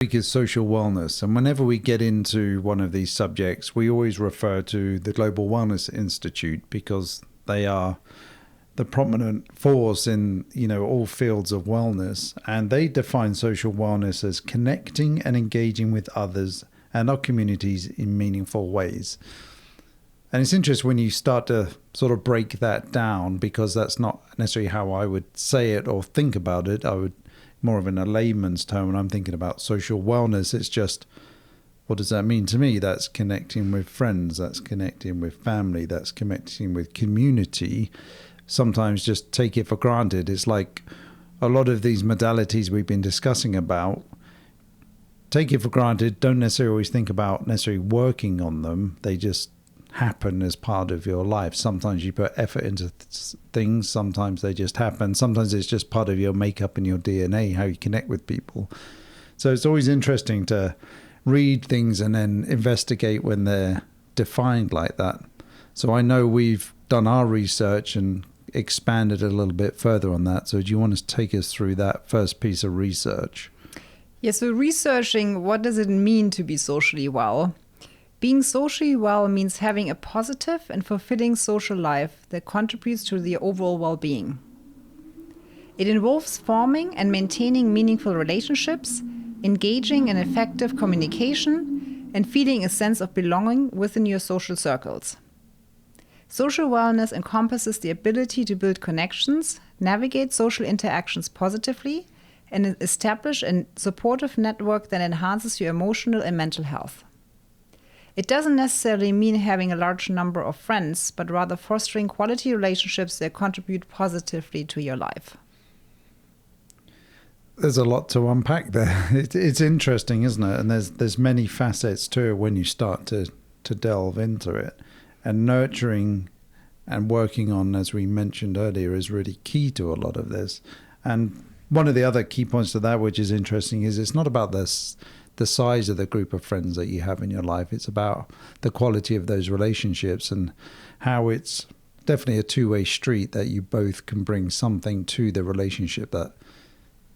Is social wellness, and whenever we get into one of these subjects, we always refer to the Global Wellness Institute because they are the prominent force in all fields of wellness, and they define social wellness as connecting and engaging with others and our communities in meaningful ways. And it's interesting when you start to sort of break that down, because that's not necessarily how I would say it or think about it. I would more of in a layman's term when I'm thinking about social wellness. It's just, what does that mean to me? That's connecting with friends, that's connecting with family, that's connecting with community. Sometimes just take it for granted. It's like a lot of these modalities we've been discussing about, take it for granted, don't necessarily always think about necessarily working on them. They just happen as part of your life. Sometimes you put effort into things, sometimes they just happen, sometimes it's just part of your makeup and your DNA, how you connect with people. So it's always interesting to read things and then investigate when they're defined like that. So I know we've done our research and expanded a little bit further on that. So do you want to take us through that first piece of research? Yeah, so researching what does it mean to be socially well? Being socially well means having a positive and fulfilling social life that contributes to the overall well-being. It involves forming and maintaining meaningful relationships, engaging in effective communication, and feeling a sense of belonging within your social circles. Social wellness encompasses the ability to build connections, navigate social interactions positively, and establish a supportive network that enhances your emotional and mental health. It doesn't necessarily mean having a large number of friends, but rather fostering quality relationships that contribute positively to your life. There's a lot to unpack there. It's interesting, isn't it? And there's many facets to it when you start to delve into it. And nurturing and working on, as we mentioned earlier, is really key to a lot of this. And one of the other key points to that, which is interesting, is it's not about the size of the group of friends that you have in your life. It's about the quality of those relationships and how it's definitely a two-way street, that you both can bring something to the relationship that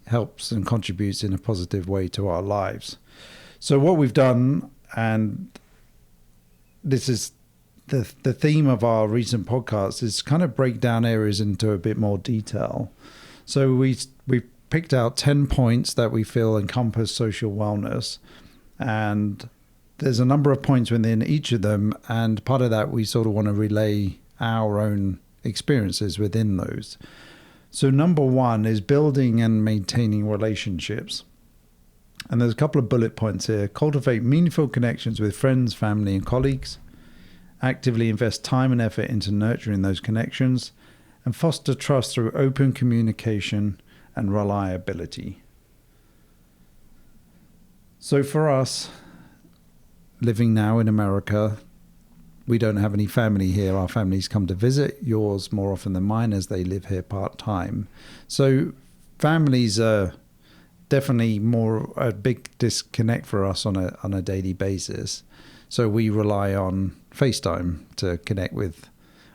helps and contributes in a positive way to our lives. So what we've done, and this is the theme of our recent podcast, is kind of break down areas into a bit more detail. So we picked out 10 points that we feel encompass social wellness, and there's a number of points within each of them, and part of that we sort of want to relay our own experiences within those. So number one is building and maintaining relationships, and there's a couple of bullet points here. Cultivate meaningful connections with friends, family, and colleagues. Actively invest time and effort into nurturing those connections, and foster trust through open communication and reliability. So for us, living now in America, we don't have any family here. Our families come to visit, yours more often than mine, as they live here part-time. So families are definitely more a big disconnect for us on a daily basis. So we rely on FaceTime to connect with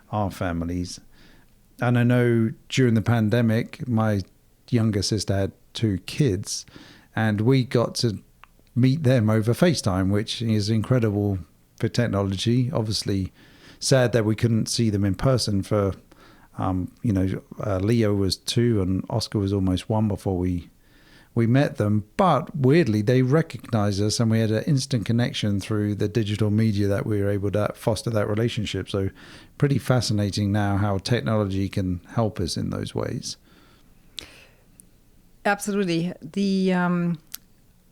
our families. And I know during the pandemic, my younger sister had 2 kids, and we got to meet them over FaceTime, which is incredible for technology. Obviously sad that we couldn't see them in person for Leo was 2 and Oscar was almost 1 before we met them, but weirdly they recognized us, and we had an instant connection through the digital media that we were able to foster that relationship. So pretty fascinating now how technology can help us in those ways. Absolutely. The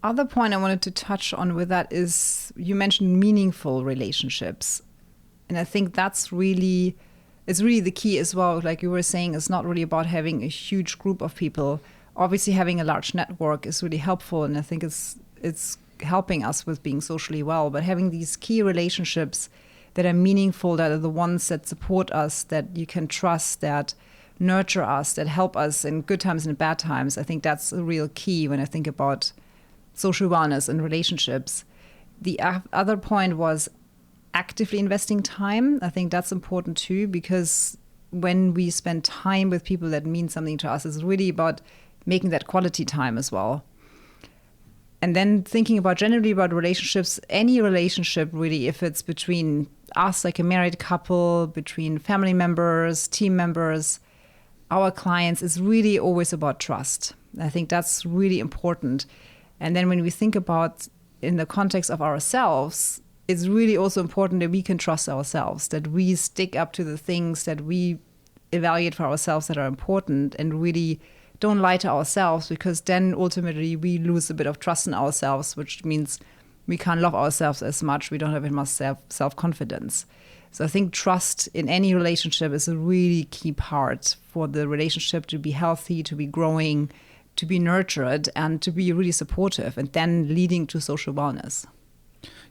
other point I wanted to touch on with that is you mentioned meaningful relationships. And I think it's really the key as well. Like you were saying, it's not really about having a huge group of people. Obviously, having a large network is really helpful. And I think it's helping us with being socially well. But having these key relationships that are meaningful, that are the ones that support us, that you can trust, that nurture us, that help us in good times and bad times. I think that's a real key when I think about social wellness and relationships. The other point was actively investing time. I think that's important too, because when we spend time with people that mean something to us, it's really about making that quality time as well. And then thinking about generally about relationships, any relationship really, if it's between us, like a married couple, between family members, team members, our clients, is really always about trust. I think that's really important. And then when we think about in the context of ourselves, it's really also important that we can trust ourselves, that we stick up to the things that we evaluate for ourselves that are important, and really don't lie to ourselves, because then ultimately we lose a bit of trust in ourselves, which means we can't love ourselves as much. We don't have enough self-confidence. So I think trust in any relationship is a really key part for the relationship to be healthy, to be growing, to be nurtured, and to be really supportive, and then leading to social wellness.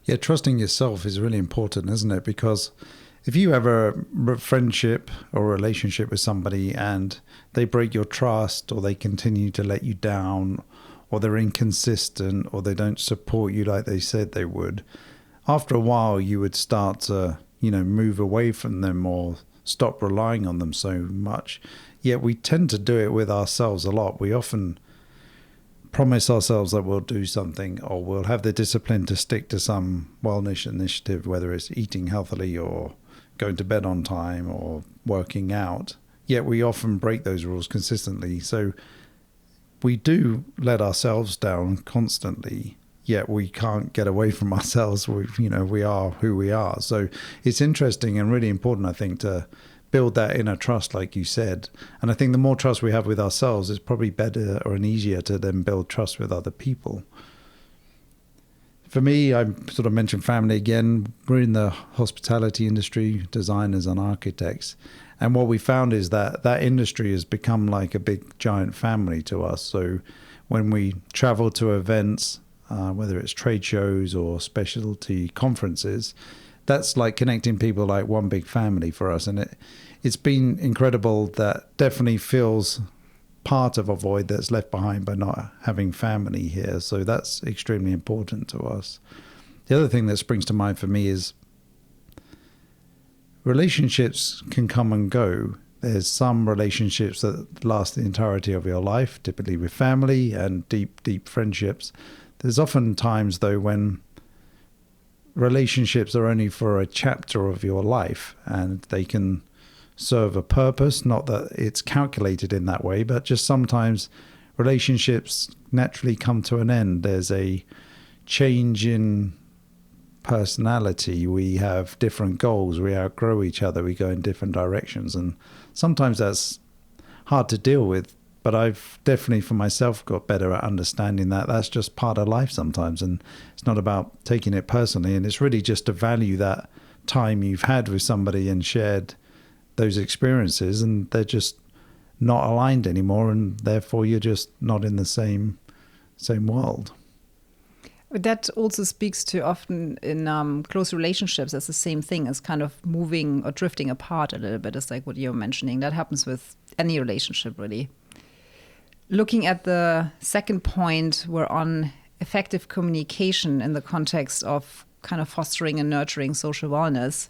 Yeah, trusting yourself is really important, isn't it? Because if you have a friendship or relationship with somebody and they break your trust, or they continue to let you down, or they're inconsistent, or they don't support you like they said they would, after a while you would start to, move away from them or stop relying on them so much. Yet we tend to do it with ourselves a lot. We often promise ourselves that we'll do something, or we'll have the discipline to stick to some wellness initiative, whether it's eating healthily or going to bed on time or working out. Yet we often break those rules consistently. So we do let ourselves down constantly, yet we can't get away from ourselves. We are who we are. So it's interesting and really important, I think, to build that inner trust, like you said. And I think the more trust we have with ourselves, it's probably better and easier to then build trust with other people. For me, I sort of mentioned family again. We're in the hospitality industry, designers and architects. And what we found is that that industry has become like a big giant family to us. So when we travel to events, whether it's trade shows or specialty conferences, that's like connecting people like one big family for us. And it's been incredible. That definitely feels part of a void that's left behind by not having family here. So that's extremely important to us. The other thing that springs to mind for me is relationships can come and go. There's some relationships that last the entirety of your life, typically with family and deep, deep friendships. There's often times, though, when relationships are only for a chapter of your life, and they can serve a purpose. Not that it's calculated in that way, but just sometimes relationships naturally come to an end. There's a change in personality. We have different goals. We outgrow each other. We go in different directions. And sometimes that's hard to deal with. But I've definitely, for myself, got better at understanding that that's just part of life sometimes. And it's not about taking it personally. And it's really just to value that time you've had with somebody and shared those experiences. And they're just not aligned anymore. And therefore, you're just not in the same world. But that also speaks to often in close relationships, that's the same thing as kind of moving or drifting apart a little bit. It's like what you're mentioning. That happens with any relationship, really. Looking at the second point, we're on effective communication in the context of kind of fostering and nurturing social wellness,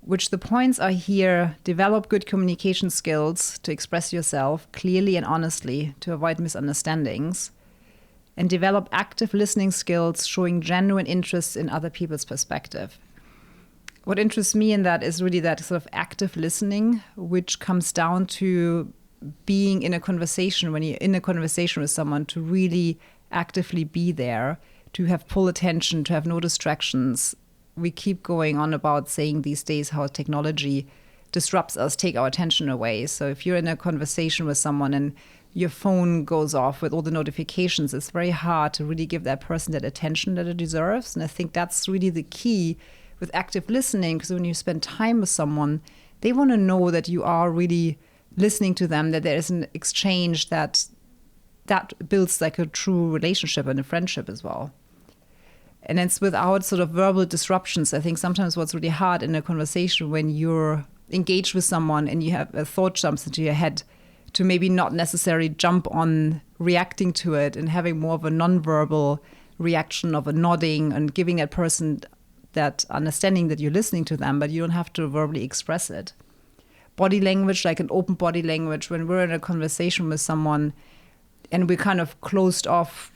which the points are here: develop good communication skills to express yourself clearly and honestly to avoid misunderstandings, and develop active listening skills, showing genuine interest in other people's perspective. What interests me in that is really that sort of active listening, which comes down to being in a conversation, when you're in a conversation with someone, to really actively be there, to have full attention, to have no distractions. We keep going on about saying these days how technology disrupts us, take our attention away. So if you're in a conversation with someone and your phone goes off with all the notifications, it's very hard to really give that person that attention that it deserves. And I think that's really the key with active listening, because when you spend time with someone, they want to know that you are really listening to them, that there is an exchange that builds like a true relationship and a friendship as well. And it's without sort of verbal disruptions. I think sometimes what's really hard in a conversation when you're engaged with someone and you have a thought jumps into your head, to maybe not necessarily jump on reacting to it and having more of a nonverbal reaction of a nodding and giving that person that understanding that you're listening to them, but you don't have to verbally express it. Body language, like an open body language, when we're in a conversation with someone and we're kind of closed off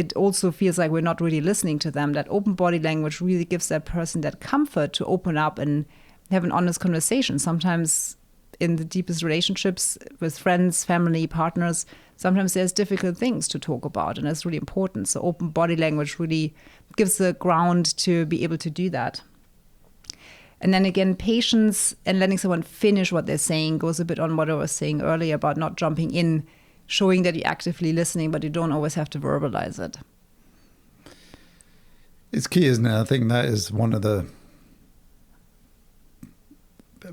it also feels like we're not really listening to them. That open body language really gives that person that comfort to open up and have an honest conversation. Sometimes in the deepest relationships with friends, family, partners, sometimes there's difficult things to talk about, and that's really important. So open body language really gives the ground to be able to do that. And then again, patience and letting someone finish what they're saying goes a bit on what I was saying earlier about not jumping in, showing that you're actively listening, but you don't always have to verbalize it. It's key, isn't it? I think that is one of the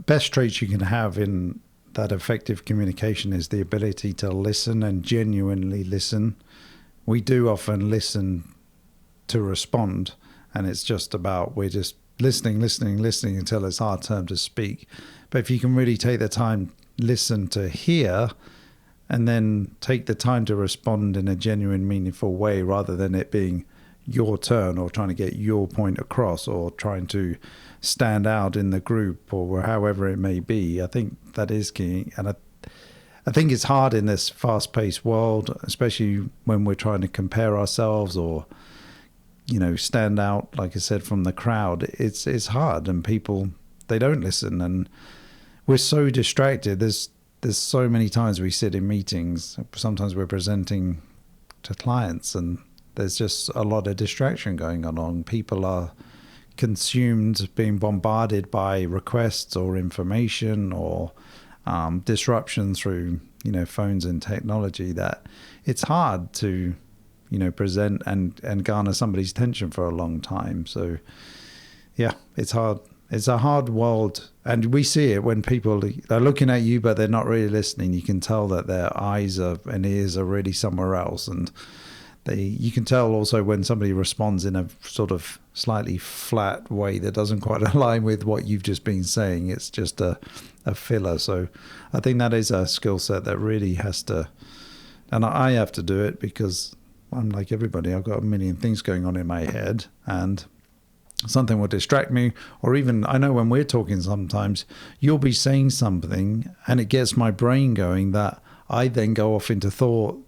best traits you can have in that effective communication is the ability to listen and genuinely listen. We do often listen to respond, and it's just about we're just listening until it's our turn to speak. But if you can really take the time, listen to hear, and then take the time to respond in a genuine, meaningful way rather than it being your turn or trying to get your point across or trying to stand out in the group or however it may be. I think that is key. And I think it's hard in this fast-paced world, especially when we're trying to compare ourselves or stand out, like I said, from the crowd. It's hard, and people, they don't listen, and we're so distracted. There's so many times we sit in meetings. Sometimes we're presenting to clients, and there's just a lot of distraction going on. People are consumed, being bombarded by requests or information or disruption through phones and technology, that it's hard to present and garner somebody's attention for a long time. So yeah, it's hard. It's a hard world, and we see it when people are looking at you but they're not really listening. You can tell that their eyes and ears are really somewhere else, and you can tell also when somebody responds in a sort of slightly flat way that doesn't quite align with what you've just been saying. It's just a filler. So I think that is a skill set that really has to, and I have to do it because I'm like everybody. I've got a million things going on in my head, and something will distract me. Or even, I know when we're talking sometimes, you'll be saying something and it gets my brain going that I then go off into thought,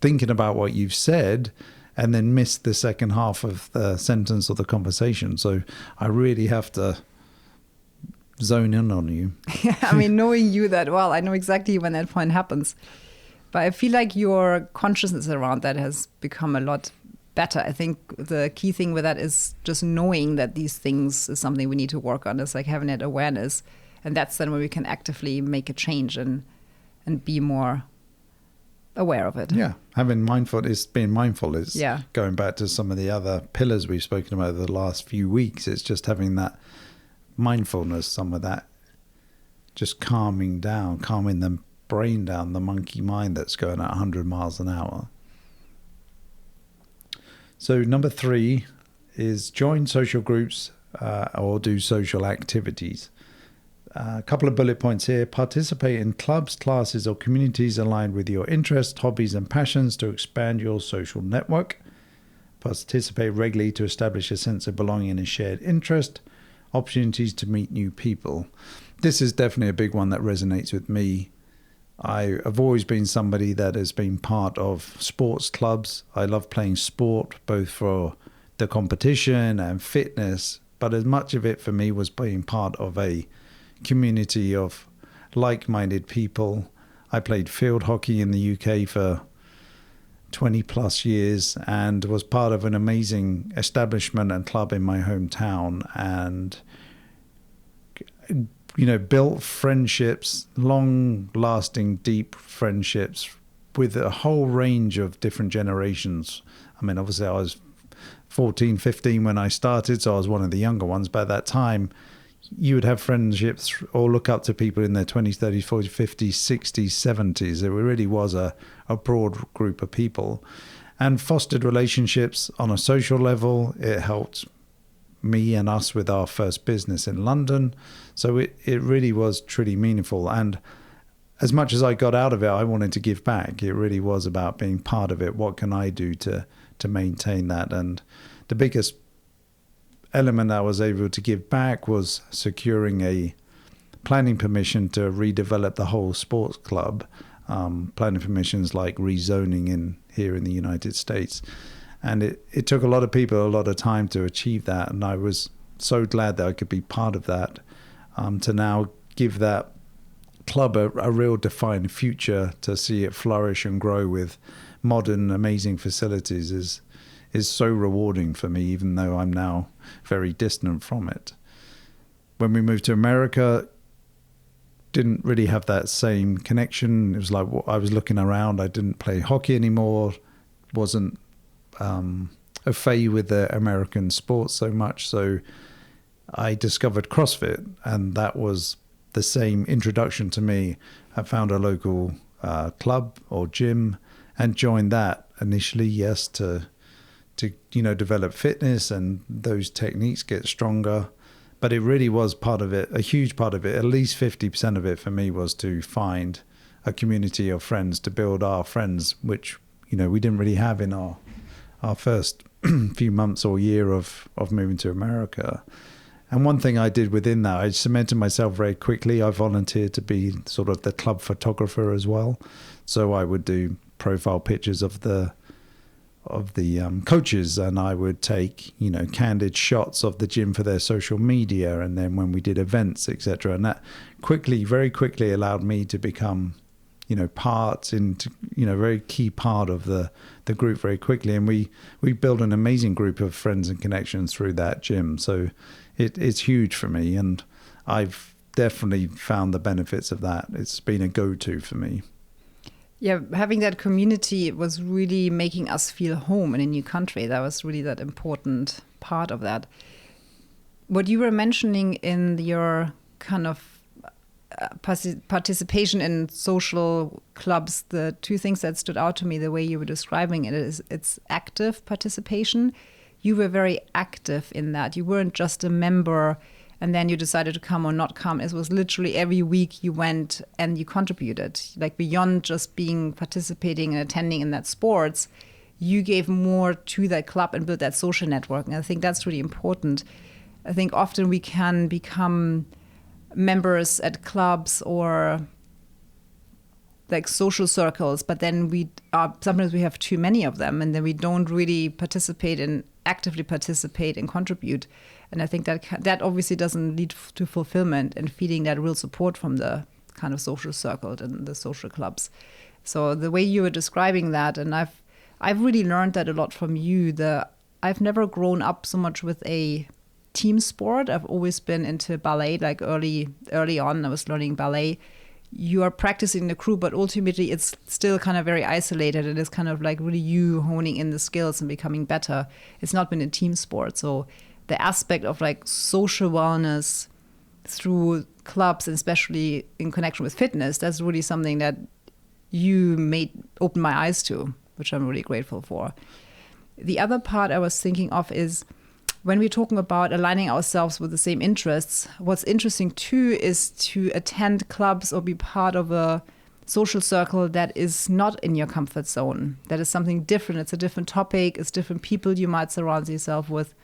thinking about what you've said, and then miss the second half of the sentence or the conversation. So I really have to zone in on you. Yeah, I mean, knowing you that well, I know exactly when that point happens. But I feel like your consciousness around that has become a lot better. I think the key thing with that is just knowing that these things is something we need to work on. It's like having that awareness. And that's then where we can actively make a change and be more aware of it. Yeah, being mindful is going back to some of the other pillars we've spoken about the last few weeks. It's just having that mindfulness, some of that just calming the brain down, the monkey mind that's going at 100 miles an hour. So number 3 is join social groups or do social activities. A couple of bullet points here. Participate in clubs, classes, or communities aligned with your interests, hobbies, and passions to expand your social network. Participate regularly to establish a sense of belonging and a shared interest. Opportunities to meet new people. This is definitely a big one that resonates with me. I have always been somebody that has been part of sports clubs. I love playing sport, both for the competition and fitness, but as much of it for me was being part of a community of like-minded people. I played field hockey in the UK for 20 plus years and was part of an amazing establishment and club in my hometown, and built friendships, long-lasting, deep friendships with a whole range of different generations. I mean, obviously I was 14, 15 when I started, so I was one of the younger ones, but at that time you would have friendships or look up to people in their 20s, 30s, 40s, 50s, 60s, 70s. It really was a broad group of people, and fostered relationships on a social level. It helped me and us with our first business in London. So it really was truly meaningful. And as much as I got out of it, I wanted to give back. It really was about being part of it. What can I do to maintain that? And the biggest element I was able to give back was securing a planning permission to redevelop the whole sports club. Planning permissions like rezoning here in the United States. And it took a lot of people a lot of time to achieve that. And I was so glad that I could be part of that, to now give that club a real defined future, to see it flourish and grow with modern, amazing facilities is so rewarding for me, even though I'm now very distant from it. When we moved to America, didn't really have that same connection. It was like I was looking around. I didn't play hockey anymore. Wasn't au fait with the American sports so much. So I discovered CrossFit, and that was the same introduction to me. I found a local club or gym and joined that initially, yes, to develop fitness and those techniques, get stronger. But it really was part of it, a huge part of it, at least 50% of it for me was to find a community of friends, to build our friends, which, we didn't really have in our first few months or year of moving to America. And one thing I did within that, I cemented myself very quickly. I volunteered to be sort of the club photographer as well. So I would do profile pictures of the coaches, and I would take candid shots of the gym for their social media, and then when we did events, etc. And that very quickly allowed me to become very key part of the group very quickly, and we built an amazing group of friends and connections through that gym. So it's huge for me, and I've definitely found the benefits of that. It's been a go-to for me. Yeah, having that community was really making us feel home in a new country. That was really that important part of that. What you were mentioning in your kind of participation in social clubs, the two things that stood out to me, the way you were describing it, is it's active participation. You were very active in that. You weren't just a member and then you decided to come or not come. It was literally every week you went and you contributed. Like beyond just participating and attending in that sports, you gave more to that club and built that social network. And I think that's really important. I think often we can become members at clubs or like social circles, but then sometimes we have too many of them, and then we don't really actively participate and contribute. And I think that obviously doesn't lead to fulfillment and feeling that real support from the kind of social circle and the social clubs. So the way you were describing that, and I've really learned that a lot from you. I've never grown up so much with a team sport. I've always been into ballet, like early on I was learning ballet. You are practicing the crew, but ultimately it's still kind of very isolated. It is kind of like really you honing in the skills and becoming better. It's not been a team sport. So the aspect of like social wellness through clubs, and especially in connection with fitness, that's really something that you open my eyes to, which I'm really grateful for. The other part I was thinking of is when we're talking about aligning ourselves with the same interests, what's interesting too is to attend clubs or be part of a social circle that is not in your comfort zone. That is something different. It's a different topic. It's different people you might surround yourself with.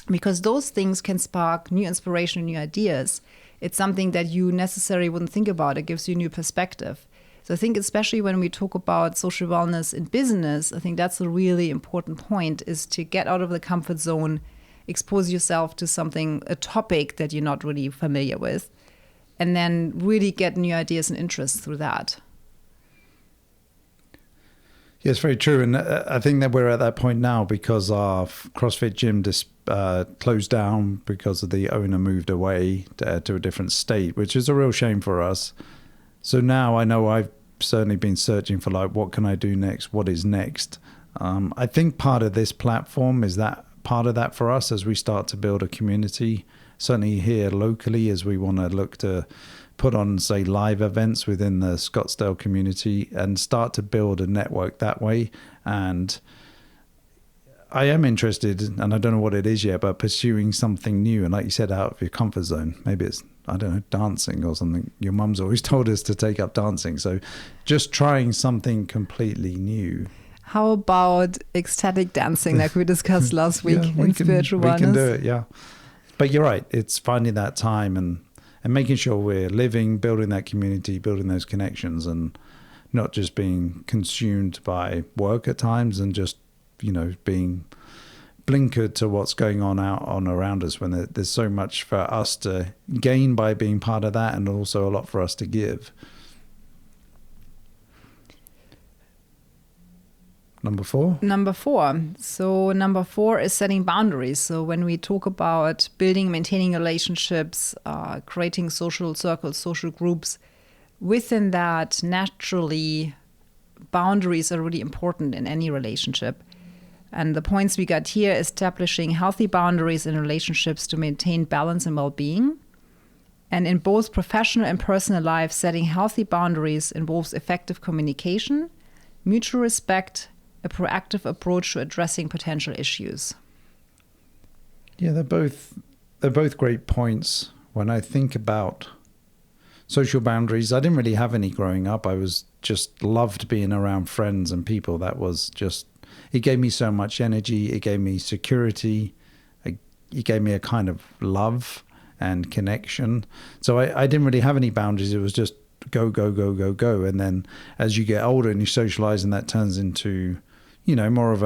Because those things can spark new inspiration and new ideas. It's something that you necessarily wouldn't think about. It gives you a new perspective. So I think especially when we talk about social wellness in business, I think that's a really important point, is to get out of the comfort zone, expose yourself to a topic that you're not really familiar with, and then really get new ideas and interests through that. Yes, very true. And I think that we're at that point now because our CrossFit gym closed down because of the owner moved away to a different state, which is a real shame for us. So now I know I've certainly been searching for like, what can I do next? What is next? I think part of this platform is that part of that for us as we start to build a community, certainly here locally, as we want to look to put on, say, live events within the Scottsdale community and start to build a network that way. And I am interested, and I don't know what it is yet, but pursuing something new. And like you said, out of your comfort zone. Maybe it's, I don't know, dancing or something. Your mum's always told us to take up dancing. So just trying something completely new. How about ecstatic dancing like we discussed last week in spiritual wellness? We can do it, yeah. But you're right. It's finding that time and making sure we're living, building that community, building those connections, and not just being consumed by work at times and just being blinkered to what's going on around us, when there's so much for us to gain by being part of that, and also a lot for us to give. Number four. So number four is setting boundaries. So when we talk about building, maintaining relationships, creating social circles, social groups, within that, naturally, boundaries are really important in any relationship. And the points we got here: establishing healthy boundaries in relationships to maintain balance and well-being. And in both professional and personal life, setting healthy boundaries involves effective communication, mutual respect, a proactive approach to addressing potential issues. Yeah, they're both great points. When I think about social boundaries, I didn't really have any growing up. I was just loved being around friends and people. That was just, it gave me so much energy. It gave me security. It gave me a kind of love and connection. So I didn't really have any boundaries. It was just go, go, go, go, go. And then as you get older and you socialize, and that turns into, more of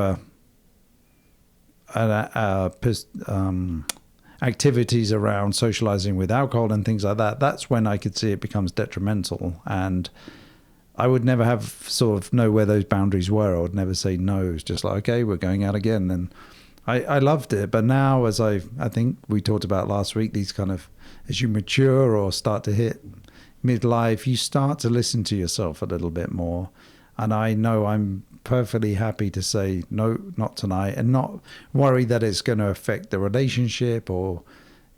activities around socializing with alcohol and things like that. That's when I could see it becomes detrimental. And I would never have sort of know where those boundaries were. I would never say no. It's just like, okay, we're going out again. And I loved it. But now, as I think we talked about last week, these kind of, as you mature or start to hit midlife, you start to listen to yourself a little bit more. And I know I'm perfectly happy to say, no, not tonight, and not worry that it's going to affect the relationship or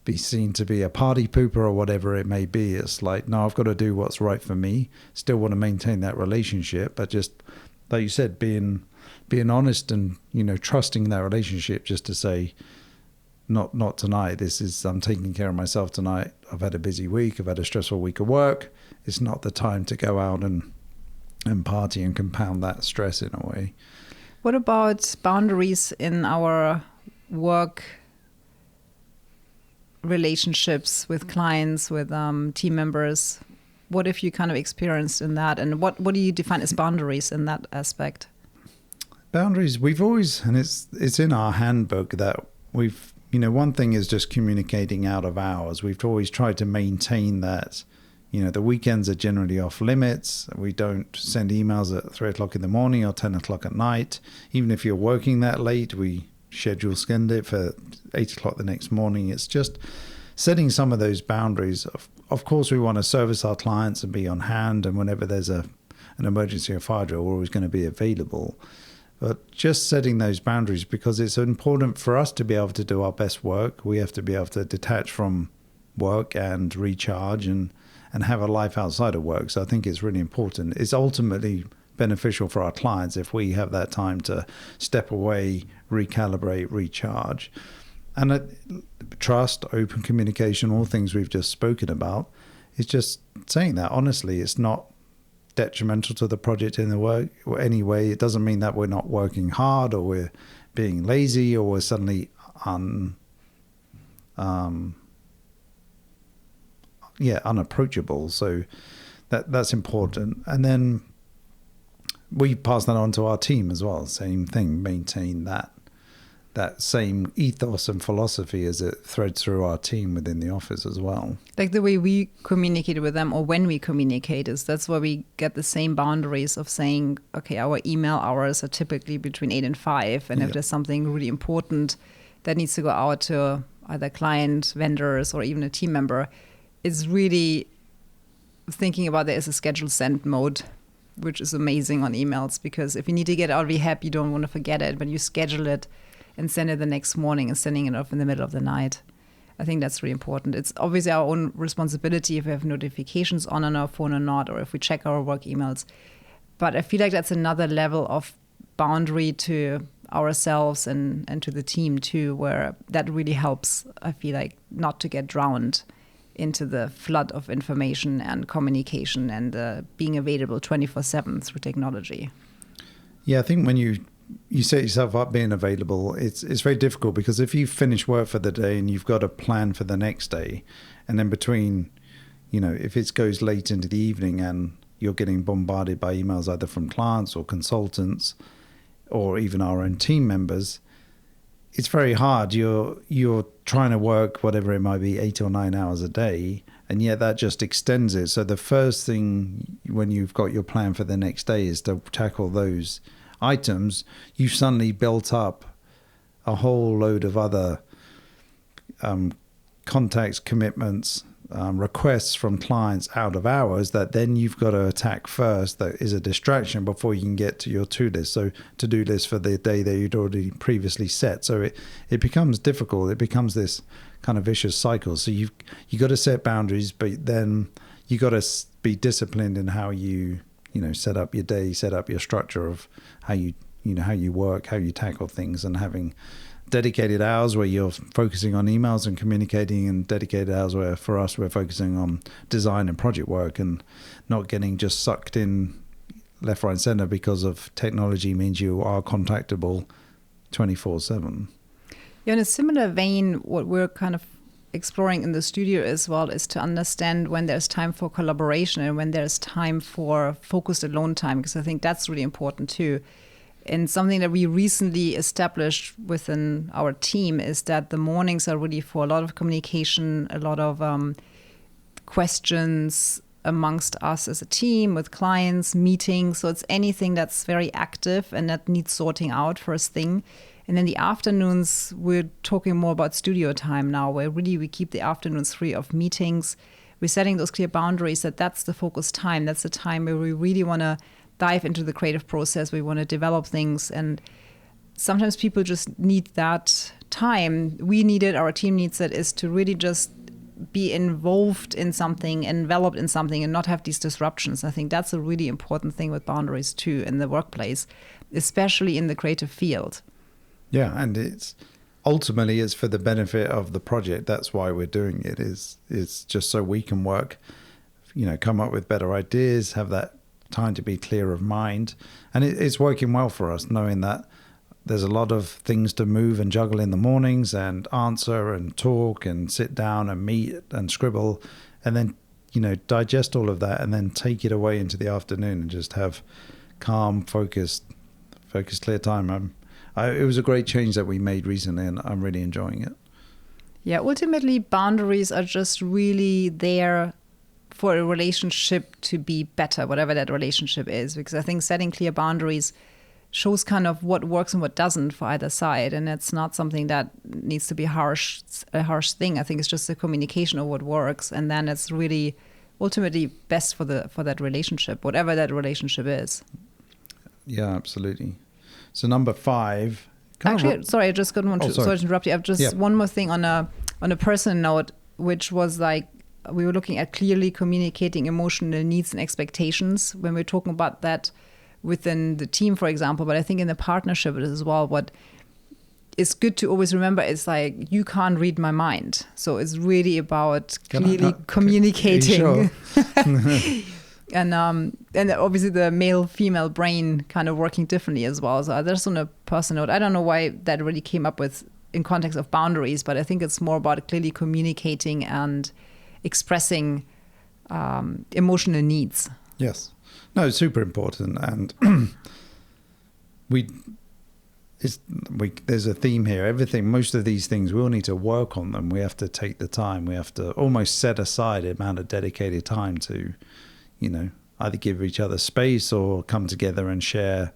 be seen to be a party pooper or whatever it may be. It's like, no, I've got to do what's right for me. Still want to maintain that relationship, but just, like you said, being honest and, trusting that relationship, just to say, not tonight. I'm taking care of myself tonight. I've had a busy week. I've had a stressful week of work. It's not the time to go out and party and compound that stress in a way. What about boundaries in our work relationships with clients, with team members? What have you kind of experienced in that? And what do you define as boundaries in that aspect? Boundaries, we've always, and it's in our handbook that we've, one thing is just communicating out of hours. We've always tried to maintain that. The weekends are generally off limits. We don't send emails at 3 o'clock in the morning or 10 o'clock at night. Even if you're working that late, we send it for 8 o'clock the next morning. It's just setting some of those boundaries. Of course, we want to service our clients and be on hand. And whenever there's an emergency or fire drill, we're always going to be available. But just setting those boundaries, because it's important for us to be able to do our best work. We have to be able to detach from work and recharge and have a life outside of work. So I think it's really important. It's ultimately beneficial for our clients if we have that time to step away, recalibrate, recharge. And trust, open communication, all things we've just spoken about, is just saying that honestly. It's not detrimental to the project in the work any way. It doesn't mean that we're not working hard or we're being lazy or we're suddenly unapproachable. So that's important. And then we pass that on to our team as well. Same thing, maintain that same ethos and philosophy as it threads through our team within the office as well. Like the way we communicate with them, or when we communicate, that's where we get the same boundaries of saying, okay, our email hours are typically between 8 and 5. And if there's something really important that needs to go out to either client, vendors, or even a team member, it's really thinking about there as a scheduled send mode, which is amazing on emails, because if you need to get out of your head, you don't want to forget it, but you schedule it and send it the next morning and sending it off in the middle of the night. I think that's really important. It's obviously our own responsibility if we have notifications on our phone or not, or if we check our work emails. But I feel like that's another level of boundary to ourselves and to the team too, where that really helps, I feel like, not to get drowned into the flood of information and communication and being available 24/7 through technology. Yeah, I think when you set yourself up being available, it's very difficult, because if you finish work for the day and you've got a plan for the next day, and then between, if it goes late into the evening and you're getting bombarded by emails either from clients or consultants, or even our own team members, it's very hard. You're trying to work whatever it might be 8 or 9 hours a day, and yet that just extends it. So the first thing when you've got your plan for the next day is to tackle those items. You've suddenly built up a whole load of other contacts, commitments, requests from clients out of hours that then you've got to attack first. That is a distraction before you can get to your to-do list for the day that you'd already previously set. So it becomes difficult. It becomes this kind of vicious cycle. So you got to set boundaries, but then you got to be disciplined in how you set up your day, set up your structure of how you work, how you tackle things, and having dedicated hours where you're focusing on emails and communicating, and dedicated hours where for us we're focusing on design and project work, and not getting just sucked in left, right, and center because of technology means you are contactable 24/7. Yeah, in a similar vein, what we're kind of exploring in the studio as well is to understand when there's time for collaboration and when there's time for focused alone time, because I think that's really important too. And something that we recently established within our team is that the mornings are really for a lot of communication, a lot of questions amongst us as a team, with clients, meetings. So it's anything that's very active and that needs sorting out first thing. And then the afternoons, we're talking more about studio time now, where really we keep the afternoons free of meetings. We're setting those clear boundaries that's the focus time. That's the time where we really want to dive into the creative process. We want to develop things, and sometimes people just need that time. We need it, our team needs it, is to really just be involved in something, enveloped in something, and not have these disruptions. I think that's a really important thing with boundaries too in the workplace, especially in the creative field. Yeah, and it's for the benefit of the project. That's why we're doing it. It's just so we can work, come up with better ideas, have that time to be clear of mind. And it's working well for us, knowing that there's a lot of things to move and juggle in the mornings, and answer and talk and sit down and meet and scribble, and then digest all of that and then take it away into the afternoon and just have calm, focused clear time. It was a great change that we made recently, and I'm really enjoying it. Yeah, ultimately boundaries are just really there for a relationship to be better, whatever that relationship is. Because I think setting clear boundaries shows kind of what works and what doesn't for either side. And it's not something that needs to be a harsh thing. I think it's just a communication of what works. And then it's really ultimately best for that relationship, whatever that relationship is. Yeah, absolutely. So number 5. Actually, sorry, I just got one. Sorry to interrupt you. I've just one more thing on a personal note, which was like, we were looking at clearly communicating emotional needs and expectations when we're talking about that within the team, for example. But I think in the partnership as well, what is good to always remember is like, you can't read my mind. So it's really about clearly communicating. Sure? And obviously the male-female brain kind of working differently as well. So that's on a personal note. I don't know why that really came up with in context of boundaries, but I think it's more about clearly communicating and expressing emotional needs. Yes. No, it's super important. And there's a theme here. Most of these things, we all need to work on them. We have to take the time. We have to almost set aside the amount of dedicated time to, either give each other space or come together and share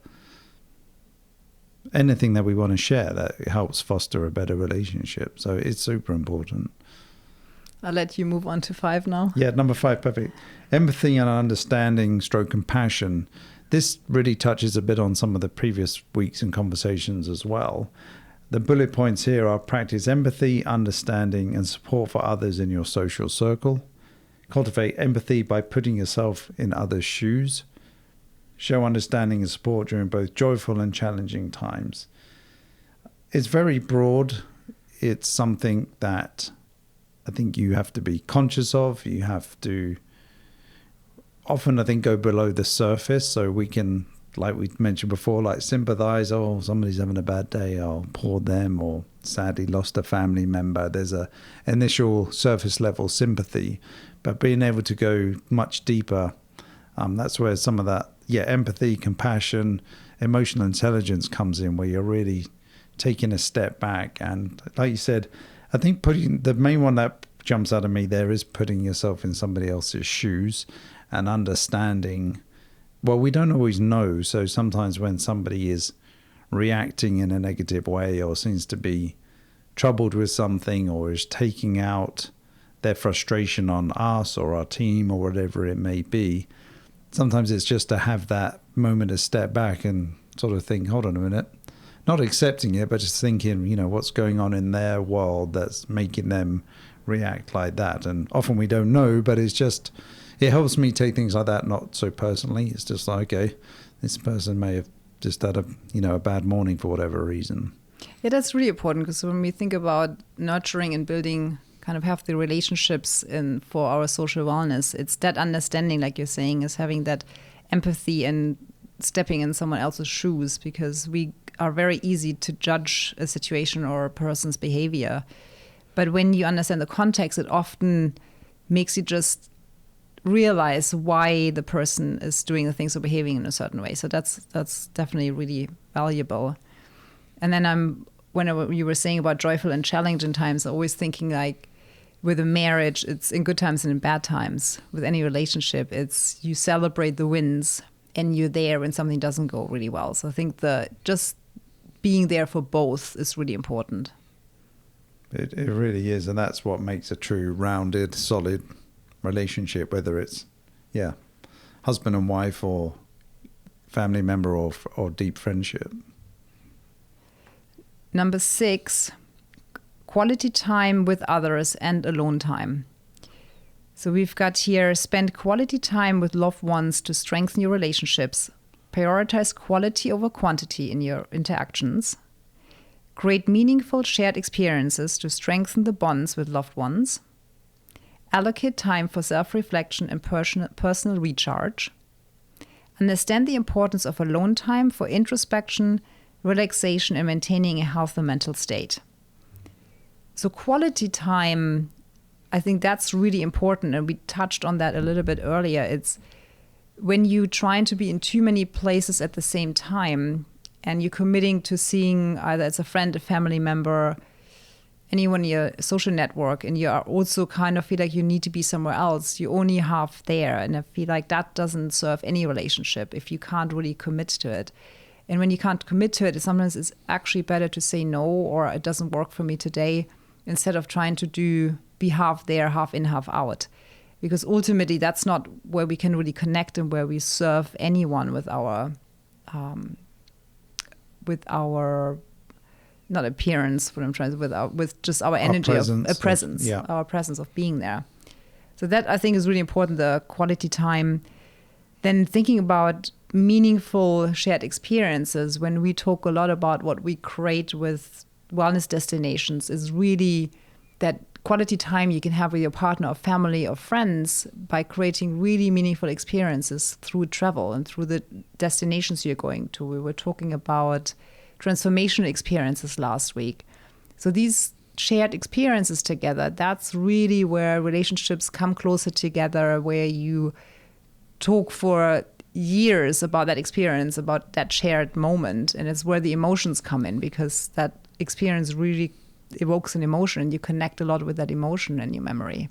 anything that we want to share that helps foster a better relationship. So it's super important. I'll let you move on to 5 now. Yeah, number 5, perfect. Empathy and understanding / compassion. This really touches a bit on some of the previous weeks and conversations as well. The bullet points here are: practice empathy, understanding, and support for others in your social circle. Cultivate empathy by putting yourself in others' shoes. Show understanding and support during both joyful and challenging times. It's very broad. It's something that I think you have to be conscious of. You have to often, I think, go below the surface so we can, like we mentioned before, like sympathize. Oh, somebody's having a bad day. Oh, poor them. Or sadly lost a family member. There's a initial surface level sympathy, but being able to go much deeper, that's where some of that, empathy, compassion, emotional intelligence comes in, where you're really taking a step back. And like you said, I think putting the main one that jumps out of me there is putting yourself in somebody else's shoes and understanding. Well, we don't always know. So sometimes when somebody is reacting in a negative way or seems to be troubled with something or is taking out their frustration on us or our team or whatever it may be, sometimes it's just to have that moment to step back and sort of think, hold on a minute, not accepting it, but just thinking, what's going on in their world that's making them react like that. And often we don't know, but it helps me take things like that not so personally. It's just like, okay, this person may have just had a bad morning for whatever reason. Yeah, that's really important, because when we think about nurturing and building kind of healthy relationships for our social wellness, it's that understanding, like you're saying, is having that empathy and stepping in someone else's shoes, because we are very easy to judge a situation or a person's behavior. But when you understand the context, it often makes you just realize why the person is doing the things or behaving in a certain way. So that's definitely really valuable. And then when you were saying about joyful and challenging times, I'm always thinking like with a marriage, it's in good times and in bad times. With any relationship, it's you celebrate the wins and you're there when something doesn't go really well. So I think just being there for both is really important. It really is. And that's what makes a true rounded, solid relationship, whether it's, husband and wife or family member or deep friendship. Number 6, quality time with others and alone time. So we've got here, spend quality time with loved ones to strengthen your relationships. Prioritize quality over quantity in your interactions. Create meaningful shared experiences to strengthen the bonds with loved ones. Allocate time for self-reflection and personal recharge. Understand the importance of alone time for introspection, relaxation, and maintaining a healthy mental state. So quality time, I think that's really important. And we touched on that a little bit earlier. It's when you're trying to be in too many places at the same time and you're committing to seeing either as a friend, a family member, anyone in your social network, and you are also kind of feel like you need to be somewhere else, you're only half there. And I feel like that doesn't serve any relationship if you can't really commit to it. And when you can't commit to it, sometimes it's actually better to say no, or it doesn't work for me today, instead of trying to be half there, half in, half out. Because ultimately, that's not where we can really connect and where we serve anyone with our not appearance, what I'm trying to, with just our energy, our presence of being there. So that I think is really important, the quality time. Then thinking about meaningful shared experiences, when we talk a lot about what we create with wellness destinations, is really that quality time you can have with your partner or family or friends by creating really meaningful experiences through travel and through the destinations you're going to. We were talking about transformational experiences last week. So these shared experiences together, that's really where relationships come closer together, where you talk for years about that experience, about that shared moment. And it's where the emotions come in, because that experience really evokes an emotion and you connect a lot with that emotion in your memory.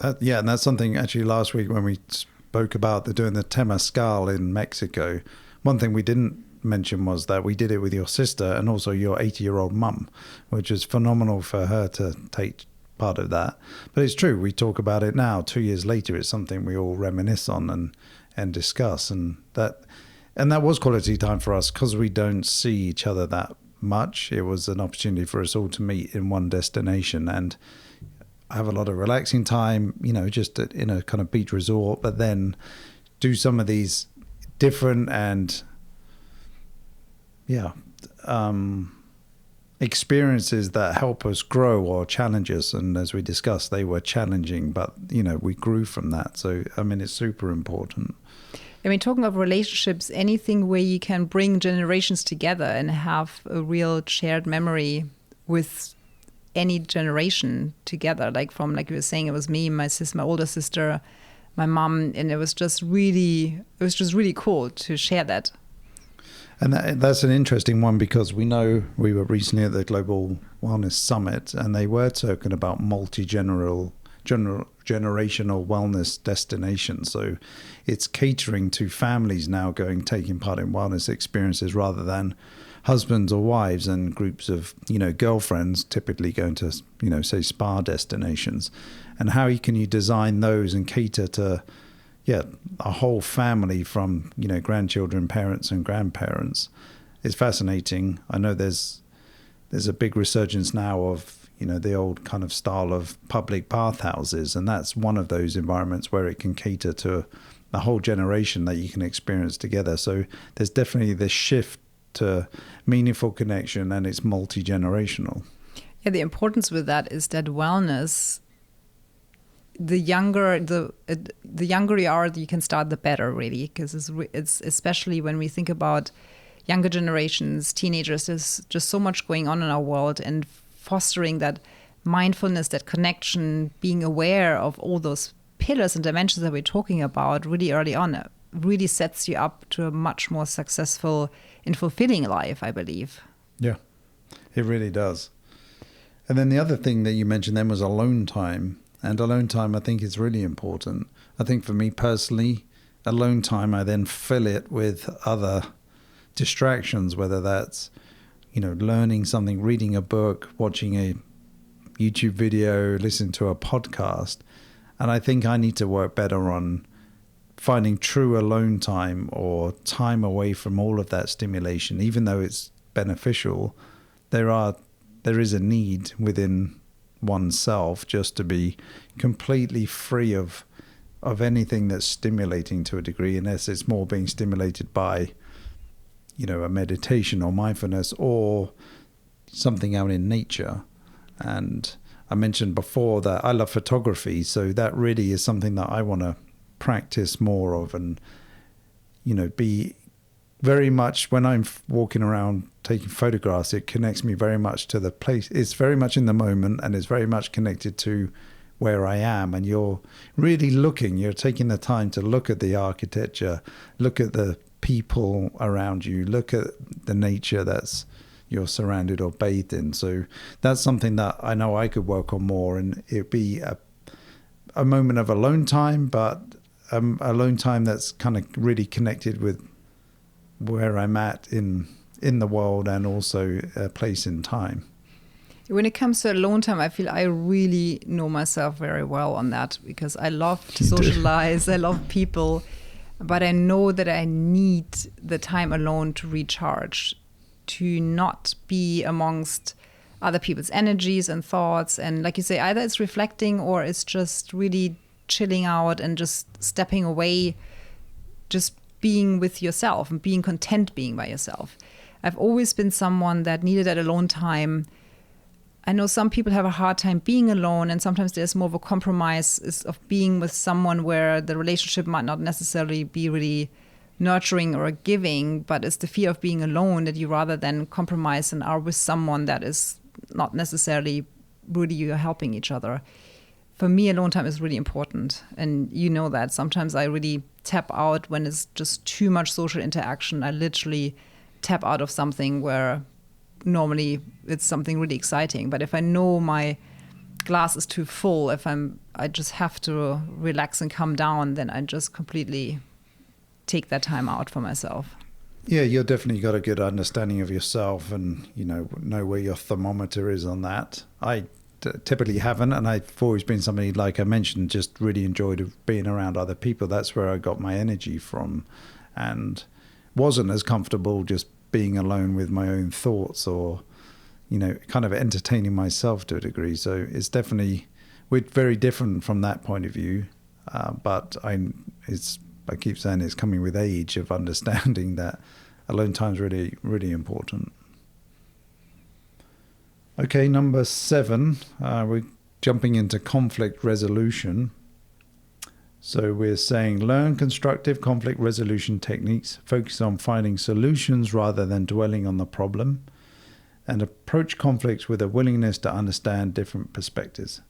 And that's something actually last week when we spoke about doing the Temazcal in Mexico. One thing we didn't mention was that we did it with your sister and also your 80-year-old mum, which was phenomenal for her to take part of that. But it's true, we talk about it now, 2 years later. It's something we all reminisce on and discuss, and that was quality time for us, because we don't see each other that much. It was an opportunity for us all to meet in one destination and have a lot of relaxing time, just in a kind of beach resort, but then do some of these different and experiences that help us grow or challenge us. And as we discussed, they were challenging, but we grew from that. So it's super important. Talking of relationships, anything where you can bring generations together and have a real shared memory with any generation together, like you were saying, it was me, my sister, my older sister, my mom, and it was just really cool to share that. And that's an interesting one, because we know we were recently at the Global Wellness Summit, and they were talking about generational wellness destinations. So it's catering to families now taking part in wellness experiences, rather than husbands or wives and groups of, girlfriends typically going to, say spa destinations. And how can you design those and cater to a whole family, from grandchildren, parents and grandparents. It's fascinating. I know there's a big resurgence now of the old kind of style of public bathhouses, and that's one of those environments where it can cater to a whole generation that you can experience together. So there's definitely this shift to meaningful connection, and it's multi-generational. Yeah, the importance with that is that wellness, the younger you are, you can start, the better, really, because it's especially when we think about younger generations, teenagers. There's just so much going on in our world, and fostering that mindfulness, that connection, being aware of all those pillars and dimensions that we're talking about really early on, really sets you up to a much more successful and fulfilling life, I believe. Yeah, it really does. And then the other thing that you mentioned then was alone time. And alone time, I think, is really important. I think for me personally, alone time, I then fill it with other distractions, whether that's, learning something, reading a book, watching a YouTube video, listening to a podcast. And I think I need to work better on finding true alone time, or time away from all of that stimulation. Even though it's beneficial, there is a need within oneself just to be completely free of anything that's stimulating to a degree, unless it's more being stimulated by a meditation or mindfulness or something out in nature. And I mentioned before that I love photography, so that really is something that I want to practice more of, and be very much, when I'm walking around taking photographs, it connects me very much to the place. It's very much in the moment, and it's very much connected to where I am. And you're really you're taking the time to look at the architecture, look at the people around you, look at the nature that's you're surrounded or bathed in. So that's something that I know I could work on more, and it'd be a moment of alone time, but alone time that's kind of really connected with where I'm at in the world, and also a place in time. When it comes to alone time, I feel I really know myself very well on that, because I love to socialize, I love people, but I know that I need the time alone to recharge, to not be amongst other people's energies and thoughts. And like you say, either it's reflecting, or it's just really chilling out and just stepping away, just being with yourself and being content being by yourself. I've always been someone that needed that alone time. I know some people have a hard time being alone, and sometimes there's more of a compromise of being with someone where the relationship might not necessarily be really nurturing or giving, but it's the fear of being alone that you rather than compromise and are with someone that is not necessarily really you're helping each other. For me, alone time is really important. And you know that sometimes I really tap out when it's just too much social interaction. I literally tap out of something where normally it's something really exciting. But if I know my glass is too full, I just have to relax and calm down, then I just completely take that time out for myself. Yeah, you've definitely got a good understanding of yourself, and know where your thermometer is on that. I typically haven't, and I've always been somebody, like I mentioned, just really enjoyed being around other people. That's where I got my energy from, and wasn't as comfortable just being alone with my own thoughts, or kind of entertaining myself to a degree. So it's definitely, we're very different from that point of view, but I keep saying it's coming with age, of understanding that alone time is really, really important. Okay, number 7, we're jumping into conflict resolution. So we're saying learn constructive conflict resolution techniques, focus on finding solutions rather than dwelling on the problem, and approach conflicts with a willingness to understand different perspectives.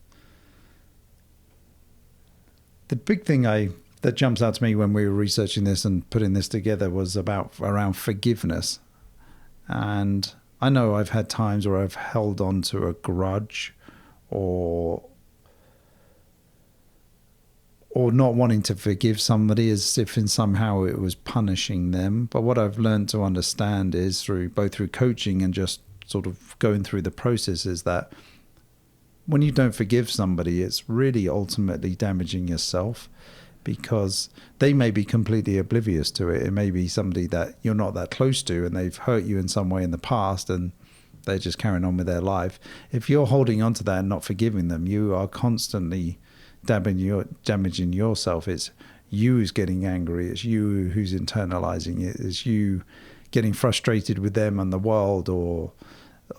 The big thing I that jumps out to me when we were researching this and putting this together was around forgiveness. And I know I've had times where I've held on to a grudge or not wanting to forgive somebody as if in somehow it was punishing them. But what I've learned to understand is both through coaching and just sort of going through the process is that when you don't forgive somebody, it's really ultimately damaging yourself, because they may be completely oblivious to it. It may be somebody that you're not that close to and they've hurt you in some way in the past and they're just carrying on with their life. If you're holding on to that and not forgiving them, you are constantly damaging yourself. It's you who's getting angry. It's you who's internalizing it. It's you getting frustrated with them and the world or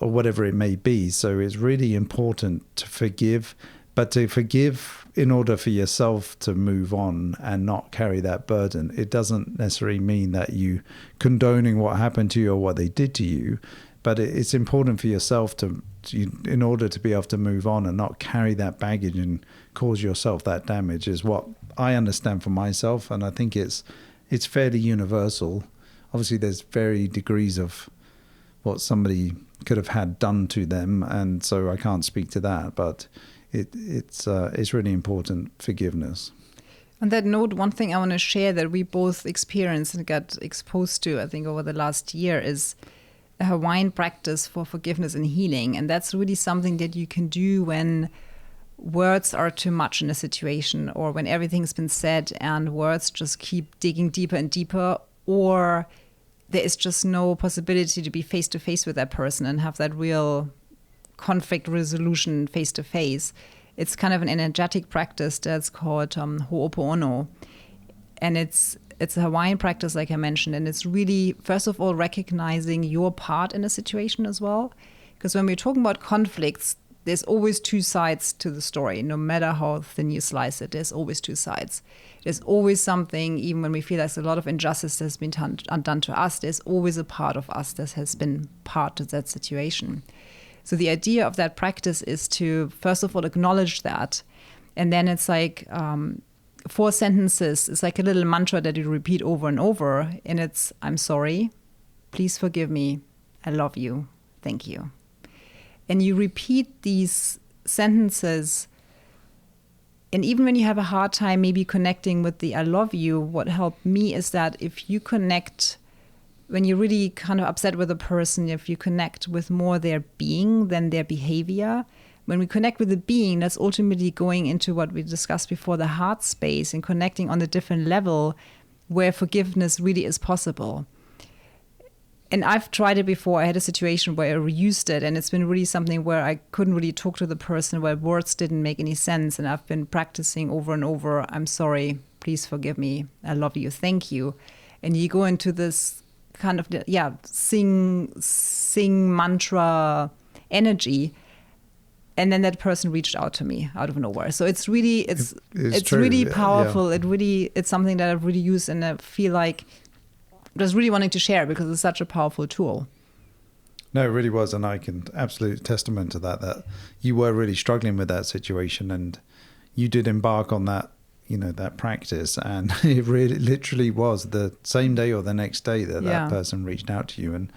whatever it may be. So it's really important to forgive, but to forgive in order for yourself to move on and not carry that burden. It doesn't necessarily mean that you condoning what happened to you or what they did to you, but it's important for yourself to in order to be able to move on and not carry that baggage and cause yourself that damage, is what I understand for myself. And I think it's fairly universal. Obviously there's varying degrees of what somebody could have had done to them, and so I can't speak to that, but it's really important, forgiveness. On that note, one thing I want to share that we both experienced and got exposed to, I think, over the last year is a Hawaiian practice for forgiveness and healing. And that's really something that you can do when words are too much in a situation, or when everything's been said and words just keep digging deeper and deeper, or there is just no possibility to be face to face with that person and have that real conflict resolution face to face. It's kind of an energetic practice that's called Ho'oponopono. And it's a Hawaiian practice, like I mentioned, and it's really, first of all, recognizing your part in a situation as well. Because when we're talking about conflicts, there's always two sides to the story. No matter how thin you slice it, there's always two sides. There's always something, even when we feel there's a lot of injustice that's been done to us, there's always a part of us that has been part of that situation. So the idea of that practice is to, first of all, acknowledge that. And then it's like 4 sentences. It's like a little mantra that you repeat over and over. And it's, I'm sorry, please forgive me, I love you, thank you. And you repeat these sentences. And even when you have a hard time maybe connecting with the I love you, what helped me is that if you connect, when you're really kind of upset with a person, if you connect with more their being than their behavior, when we connect with the being, that's ultimately going into what we discussed before, the heart space, and connecting on a different level where forgiveness really is possible. And I've tried it before. I had a situation where I reused it, and it's been really something where I couldn't really talk to the person, where words didn't make any sense. And I've been practicing over and over, I'm sorry, please forgive me, I love you, thank you. And you go into this kind of, sing mantra energy. And then that person reached out to me out of nowhere. So it's really, it's really powerful. Yeah. It's something that I really use, and I feel like just really wanting to share because it's such a powerful tool. No, it really was. And I can absolute testament to that you were really struggling with that situation, and you did embark on that, that practice. And it really literally was the same day or the next day that person reached out to you, and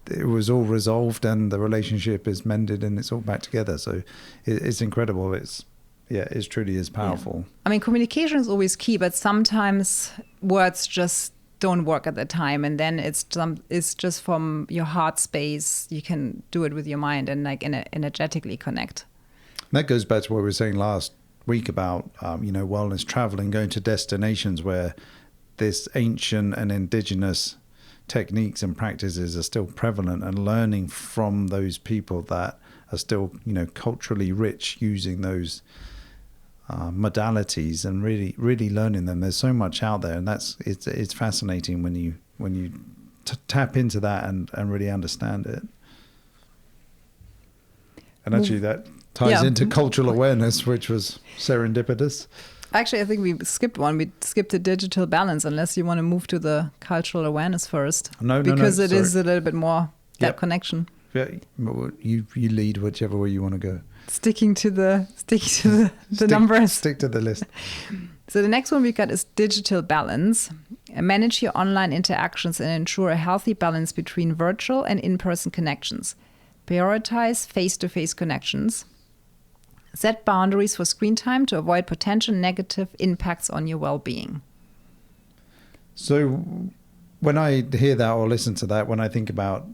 it was all resolved and the relationship is mended and it's all back together. So it's incredible. It truly is powerful. Yeah. I mean, communication is always key, but sometimes words just don't work at the time, and then it's just from your heart space. You can do it with your mind and energetically connect. And that goes back to what we were saying last week about wellness, traveling, going to destinations where this ancient and indigenous techniques and practices are still prevalent, and learning from those people that are still culturally rich using those modalities, and really learning them. There's so much out there, and it's fascinating when you tap into that and really understand it. And actually that ties into cultural awareness, which was serendipitous. Actually, I think we skipped one. We skipped the digital balance, unless you want to move to the cultural awareness first. Because it is a little bit more that connection. Yeah, you lead whichever way you want to go. Sticking to the numbers. Stick to the list. So the next one we got is digital balance. Manage your online interactions and ensure a healthy balance between virtual and in-person connections. Prioritize face-to-face connections. Set boundaries for screen time to avoid potential negative impacts on your well-being. So when I hear that or listen to that, when I think about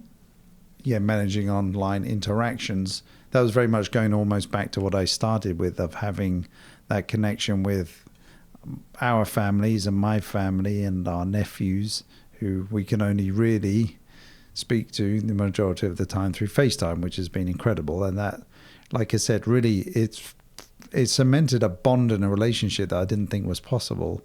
managing online interactions, that was very much going almost back to what I started with, of having that connection with our families and my family and our nephews, who we can only really speak to the majority of the time through FaceTime, which has been incredible. And that, like I said, really it's cemented a bond and a relationship that I didn't think was possible,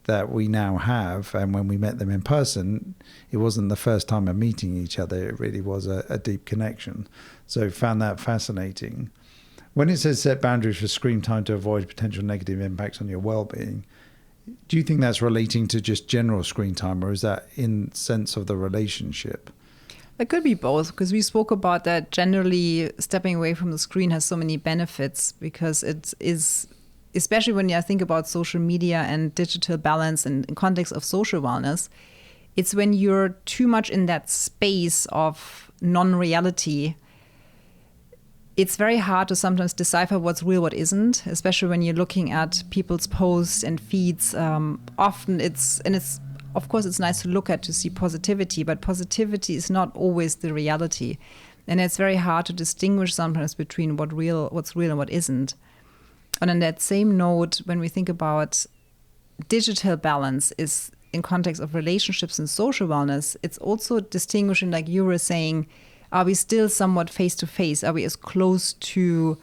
that we now have. And when we met them in person, it wasn't the first time of meeting each other. It really was a deep connection. So found that fascinating. When it says set boundaries for screen time to avoid potential negative impacts on your well-being, do you think that's relating to just general screen time, or is that in sense of the relationship? It could be both, because we spoke about that generally stepping away from the screen has so many benefits, because it is, especially when you think about social media and digital balance and in context of social wellness, it's when you're too much in that space of non-reality. It's very hard to sometimes decipher what's real, what isn't, especially when you're looking at people's posts and feeds. Often of course, it's nice to look at to see positivity, but positivity is not always the reality. And it's very hard to distinguish sometimes between what's real and what isn't. And on that same note, when we think about digital balance is in context of relationships and social wellness, it's also distinguishing, like you were saying, are we still somewhat face-to-face? Are we as close to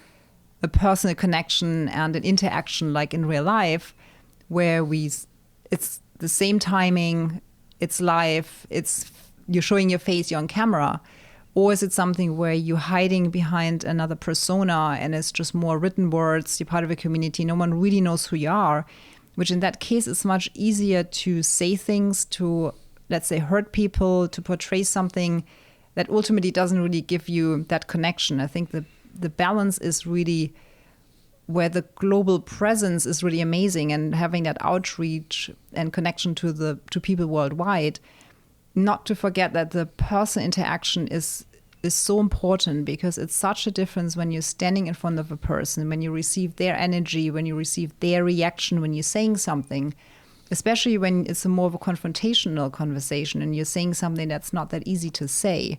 a personal connection and an interaction like in real life, where it's the same timing, it's live, you're showing your face, you're on camera? Or is it something where you're hiding behind another persona and it's just more written words, you're part of a community, no one really knows who you are, which in that case, it's much easier to say things, to, let's say, hurt people, to portray something that ultimately doesn't really give you that connection. I think the balance is really where the global presence is really amazing, and having that outreach and connection to people worldwide. Not to forget that the person interaction is so important, because it's such a difference when you're standing in front of a person, when you receive their energy, when you receive their reaction, when you're saying something, especially when it's more of a confrontational conversation and you're saying something that's not that easy to say.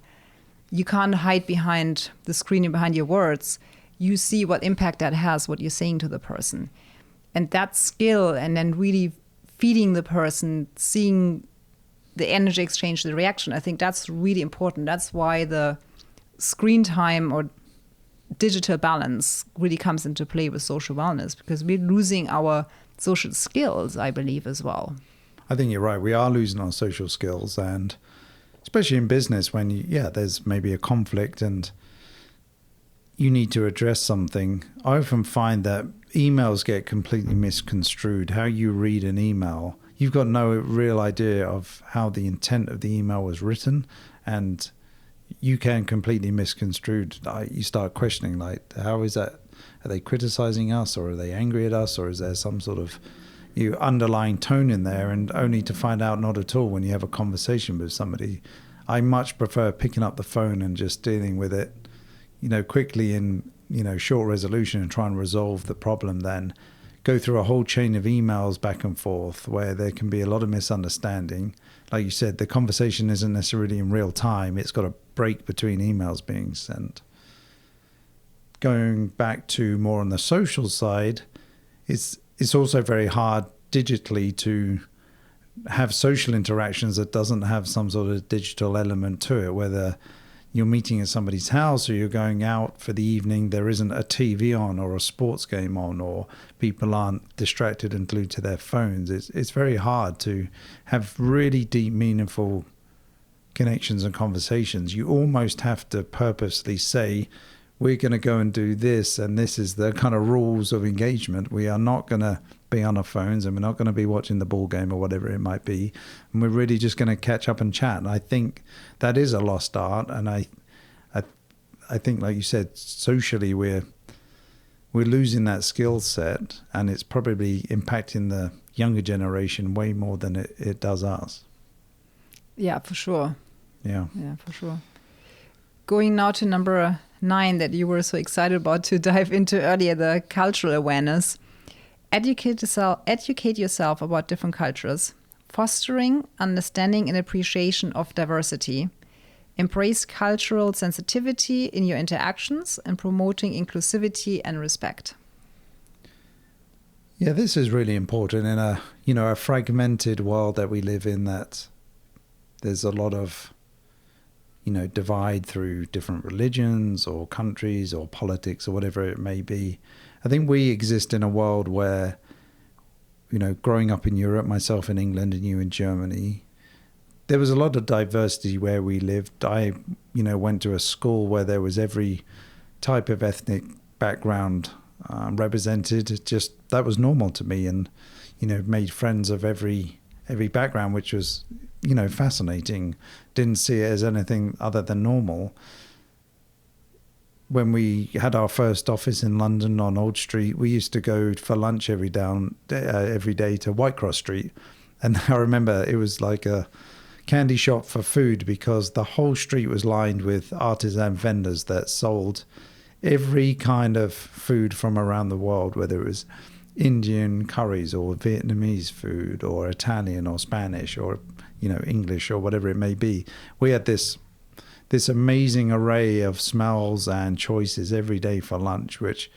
You can't hide behind the screen and behind your words. You see what impact that has, what you're saying to the person. And that skill, and then really feeding the person, seeing the energy exchange, the reaction, I think that's really important. That's why the screen time or digital balance really comes into play with social wellness, because we're losing our social skills, I believe, as well. I think you're right. We are losing our social skills, and especially in business when there's maybe a conflict and you need to address something. I often find that emails get completely misconstrued. How you read an email, you've got no real idea of how the intent of the email was written, and you can completely misconstrued. You start questioning, like, how is that? Are they criticizing us, or are they angry at us, or is there some sort of underlying tone in there? And only to find out not at all when you have a conversation with somebody. I much prefer picking up the phone and just dealing with it, quickly in, short resolution, and try and resolve the problem, than go through a whole chain of emails back and forth where there can be a lot of misunderstanding. Like you said, the conversation isn't necessarily in real time. It's got a break between emails being sent. Going back to more on the social side, it's also very hard digitally to have social interactions that doesn't have some sort of digital element to it, whether you're meeting at somebody's house or you're going out for the evening, there isn't a TV on or a sports game on, or people aren't distracted and glued to their phones. It's very hard to have really deep, meaningful connections and conversations. You almost have to purposely say, we're going to go and do this, and this is the kind of rules of engagement. We are not going to be on our phones, and we're not going to be watching the ball game or whatever it might be. And we're really just going to catch up and chat. And I think that is a lost art. And I think, like you said, socially we're we're losing that skill set, and it's probably impacting the younger generation way more than it does us. Yeah, for sure. Yeah, for sure. Going now to number 9 that you were so excited about to dive into earlier, the cultural awareness. Educate yourself about different cultures, fostering understanding and appreciation of diversity. Embrace cultural sensitivity in your interactions and promoting inclusivity and respect. Yeah, this is really important in a fragmented world that we live in, that there's a lot of divide through different religions or countries or politics or whatever it may be. I think we exist in a world where, growing up in Europe, myself in England and you in Germany, there was a lot of diversity where we lived. I, went to a school where there was every type of ethnic background represented. Just that was normal to me, and made friends of every background, which was fascinating. Didn't see it as anything other than normal. When we had our first office in London on Old Street, we used to go for lunch every day to Whitecross Street, and I remember it was like a candy shop for food, because the whole street was lined with artisan vendors that sold every kind of food from around the world, whether it was Indian curries or Vietnamese food or Italian or Spanish or English or whatever it may be. We had this amazing array of smells and choices every day for lunch, which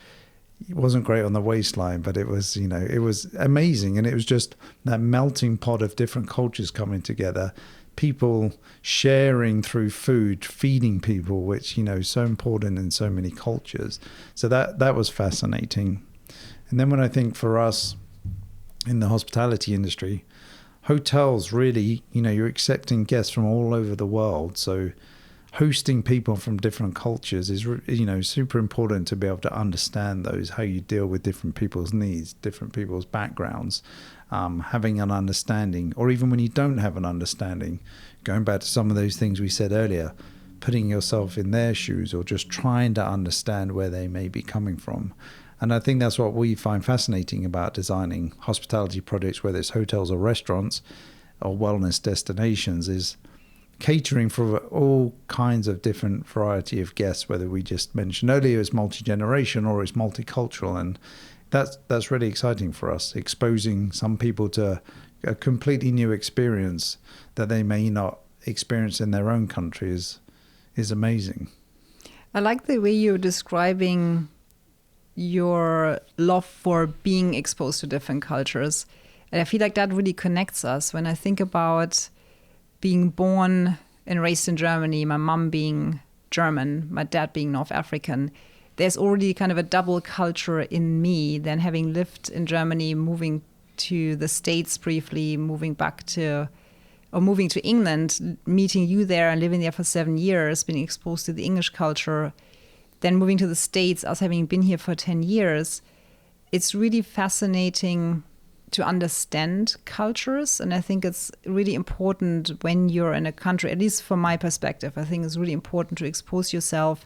wasn't great on the waistline, but it was it was amazing. And it was just that melting pot of different cultures coming together, people sharing through food, feeding people, which so important in so many cultures. So that was fascinating. And then when I think for us in the hospitality industry, hotels really, you're accepting guests from all over the world. So hosting people from different cultures is, super important to be able to understand those, how you deal with different people's needs, different people's backgrounds, having an understanding, or even when you don't have an understanding, going back to some of those things we said earlier, putting yourself in their shoes or just trying to understand where they may be coming from. And I think that's what we find fascinating about designing hospitality projects, whether it's hotels or restaurants or wellness destinations, is catering for all kinds of different variety of guests, whether we just mentioned earlier it's multi-generation or it's multicultural. And that's really exciting for us, exposing some people to a completely new experience that they may not experience in their own countries is amazing. I like the way you're describing your love for being exposed to different cultures. And I feel like that really connects us. When I think about being born and raised in Germany, my mom being German, my dad being North African, there's already kind of a double culture in me. Then having lived in Germany, moving to the States briefly, moving to England, meeting you there and living there for 7 years, being exposed to the English culture, then moving to the States, us having been here for 10 years, it's really fascinating to understand cultures. And I think it's really important when you're in a country, at least from my perspective, I think it's really important to expose yourself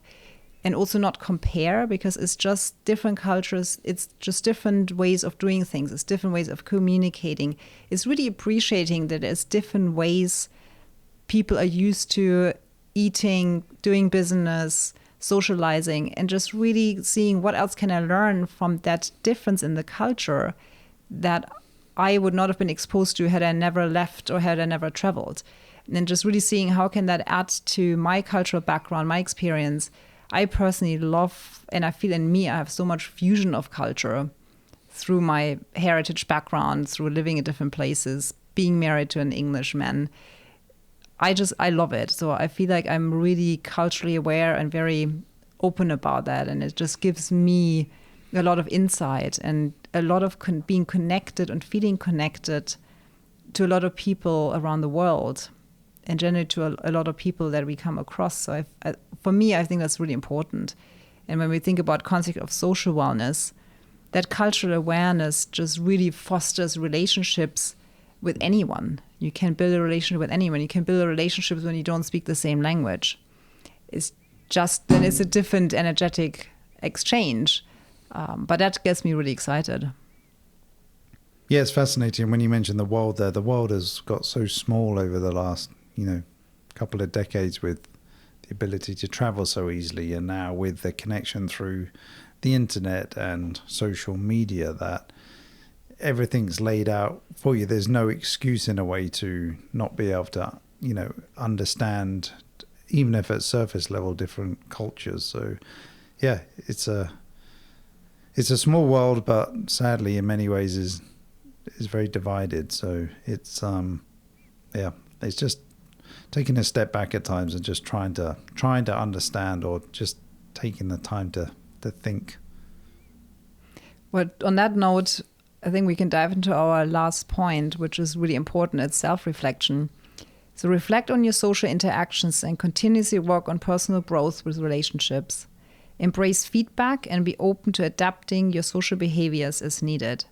and also not compare, because it's just different cultures. It's just different ways of doing things. It's different ways of communicating. It's really appreciating that there's different ways people are used to eating, doing business, socializing, and just really seeing what else can I learn from that difference in the culture that I would not have been exposed to had I never left or had I never traveled. And then just really seeing how can that add to my cultural background, my experience. I personally love, and I feel in me, I have so much fusion of culture through my heritage background, through living in different places, being married to an Englishman. I love it. So I feel like I'm really culturally aware and very open about that. And it just gives me a lot of insight and a lot of being connected and feeling connected to a lot of people around the world, and generally to a lot of people that we come across. So for me, I think that's really important. And when we think about concept of social wellness, that cultural awareness just really fosters relationships with anyone. You can build a relationship with anyone. You can build a relationship when you don't speak the same language. It's just, then it's a different energetic exchange. But that gets me really excited. Yeah, it's fascinating. When you mentioned the world there, the world has got so small over the last, couple of decades with the ability to travel so easily, and now with the connection through the internet and social media, that everything's laid out for you. There's no excuse in a way to not be able to, understand, even if at surface level, different cultures. So yeah, it's a small world, but sadly in many ways is very divided. So it's it's just taking a step back at times and just trying to understand, or just taking the time to think. Well, on that note, I think we can dive into our last point, which is really important. It's self-reflection. So reflect on your social interactions and continuously work on personal growth with relationships. Embrace feedback and be open to adapting your social behaviors as needed.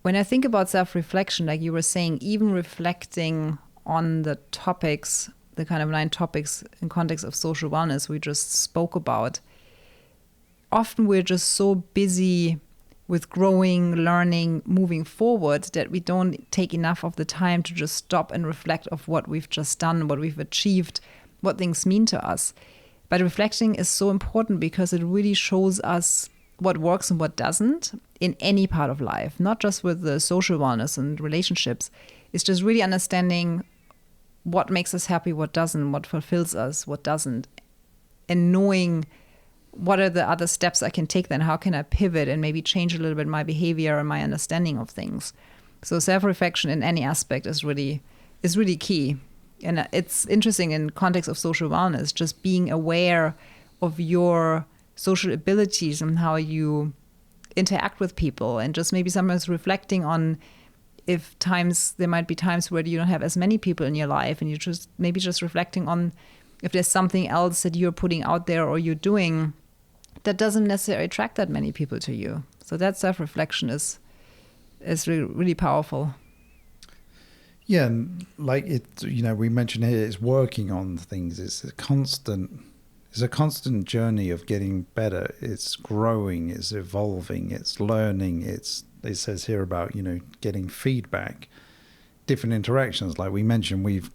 When I think about self-reflection, like you were saying, even reflecting on the topics, the kind of 9 topics in context of social wellness we just spoke about, often we're just so busy with growing, learning, moving forward, that we don't take enough of the time to just stop and reflect of what we've just done, what we've achieved, what things mean to us. But reflecting is so important because it really shows us what works and what doesn't in any part of life, not just with the social wellness and relationships. It's just really understanding what makes us happy, what doesn't, what fulfills us, what doesn't, and knowing what are the other steps I can take then, how can I pivot and maybe change a little bit my behavior and my understanding of things. So self-reflection in any aspect is really key. And it's interesting in context of social wellness, just being aware of your social abilities and how you interact with people, and just maybe sometimes reflecting on if there might be times where you don't have as many people in your life, and you just reflecting on if there's something else that you're putting out there or you're doing that doesn't necessarily attract that many people to you. So that self-reflection is really, really powerful. Yeah, and like it, we mentioned here, it's working on things. It's a constant journey of getting better. It's growing, it's evolving, it's learning. It says here about, getting feedback, different interactions. Like we mentioned, we've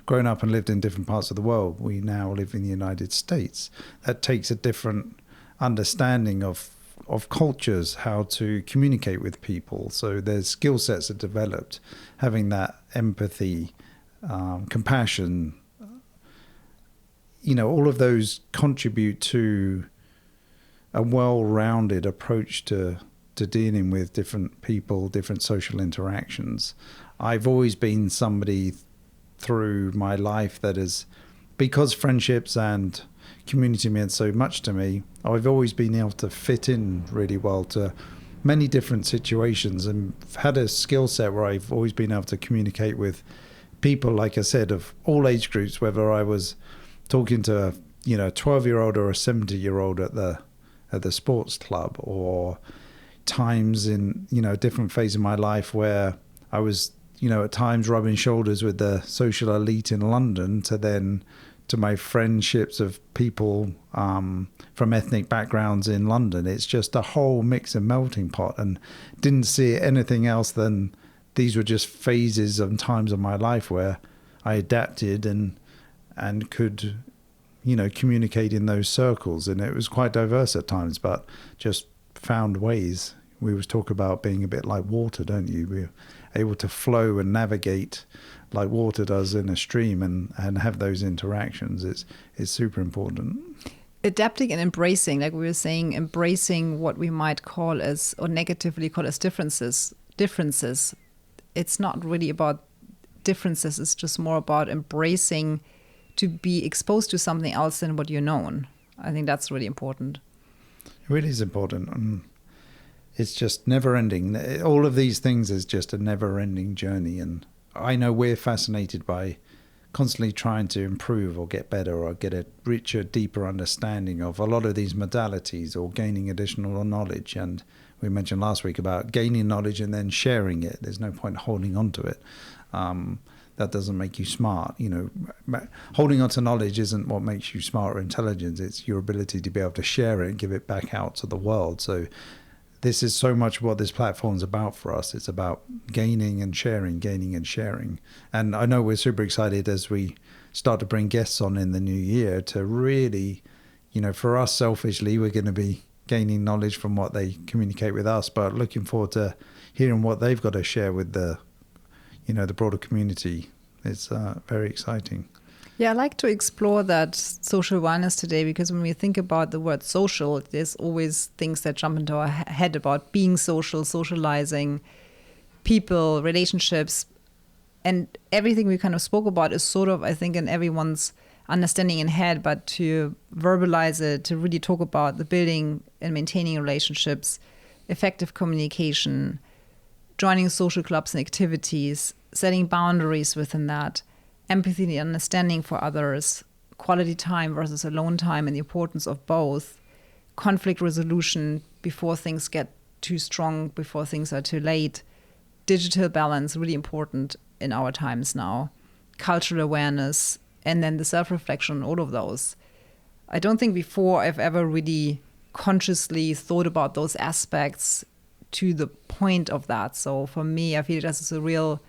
grown up and lived in different parts of the world. We now live in the United States. That takes a different understanding of cultures, how to communicate with people. So there's skill sets that developed, having that empathy, compassion, all of those contribute to a well-rounded approach to dealing with different people, different social interactions. I've always been somebody through my life that is, because friendships and community meant so much to me, I've always been able to fit in really well to many different situations, and had a skill set where I've always been able to communicate with people, like I said, of all age groups, whether I was talking to a 12-year-old or a 70-year-old at the sports club, or times in a different phase of my life where I was at times rubbing shoulders with the social elite in London, to my friendships of people from ethnic backgrounds in London. It's just a whole mix and melting pot, and didn't see anything else than these were just phases and times of my life where I adapted and could communicate in those circles. And it was quite diverse at times, but just found ways. We always talk about being a bit like water, don't you? We're able to flow and navigate like water does in a stream, and have those interactions. It's super important. Adapting and embracing, like we were saying, embracing what we might call as, or negatively call as differences. It's not really about differences. It's just more about embracing to be exposed to something else than what you're known. I think that's really important. It really is important. And it's just never ending. All of these things is just a never ending journey. And I know we're fascinated by constantly trying to improve or get better or get a richer, deeper understanding of a lot of these modalities, or gaining additional knowledge. And we mentioned last week about gaining knowledge and then sharing it. There's no point holding on to it. that doesn't make you smart. Holding on to knowledge isn't what makes you smart or intelligent. It's your ability to be able to share it and give it back out to the world. So this is so much what this platform is about for us. It's about gaining and sharing. And I know we're super excited as we start to bring guests on in the new year to really, for us selfishly, we're going to be gaining knowledge from what they communicate with us, but looking forward to hearing what they've got to share with the broader community. It's very exciting. Yeah, I like to explore that social wellness today, because when we think about the word social, there's always things that jump into our head about being social, socializing, people, relationships, and everything we kind of spoke about is sort of, I think, in everyone's understanding in head, but to verbalize it, to really talk about the building and maintaining relationships, effective communication, joining social clubs and activities, setting boundaries within that, empathy and understanding for others, quality time versus alone time and the importance of both, conflict resolution before things get too strong, before things are too late, digital balance, really important in our times now, cultural awareness, and then the self-reflection, all of those. I don't think before I've ever really consciously thought about those aspects to the point of that. So for me, I feel this is a real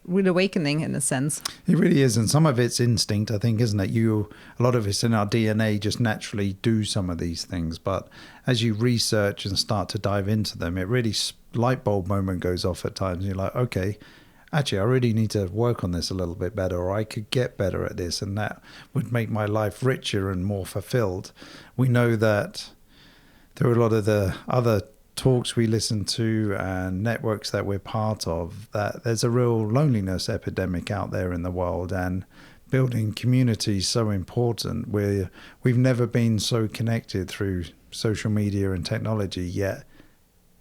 awakening in a sense. It really is. And some of it's instinct, I think, isn't it? A lot of it's in our DNA, just naturally do some of these things. But as you research and start to dive into them, it really light bulb moment goes off at times. And you're like, okay, actually, I really need to work on this a little bit better, or I could get better at this. And that would make my life richer and more fulfilled. We know that through a lot of the other talks we listen to and networks that we're part of, that there's a real loneliness epidemic out there in the world, and building community is so important. We've never been so connected through social media and technology, yet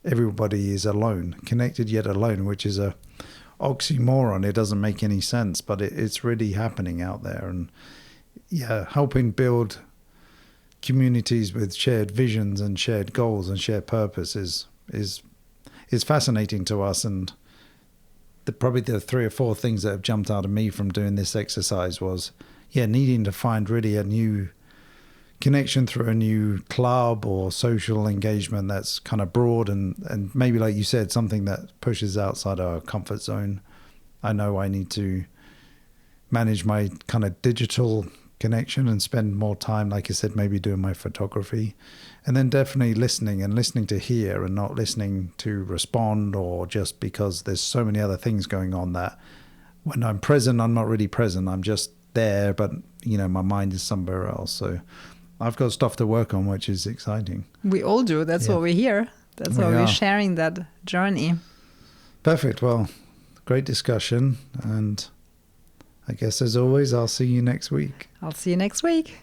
everybody is alone, connected yet alone, which is a oxymoron. It doesn't make any sense, but it's really happening out there. And helping build communities with shared visions and shared goals and shared purpose is fascinating to us. And probably the 3 or 4 things that have jumped out of me from doing this exercise was needing to find really a new connection through a new club or social engagement that's kind of broad and maybe, like you said, something that pushes outside our comfort zone. I know I need to manage my kind of digital connection and spend more time, like I said, maybe doing my photography, and then definitely listening to hear and not listening to respond, or just because there's so many other things going on that when I'm present, I'm not really present. I'm just there, but my mind is somewhere else. So I've got stuff to work on, which is exciting. We all do. That's why we're here. That's why we're sharing that journey. Perfect. Well, great discussion. And I guess, as always, I'll see you next week. I'll see you next week.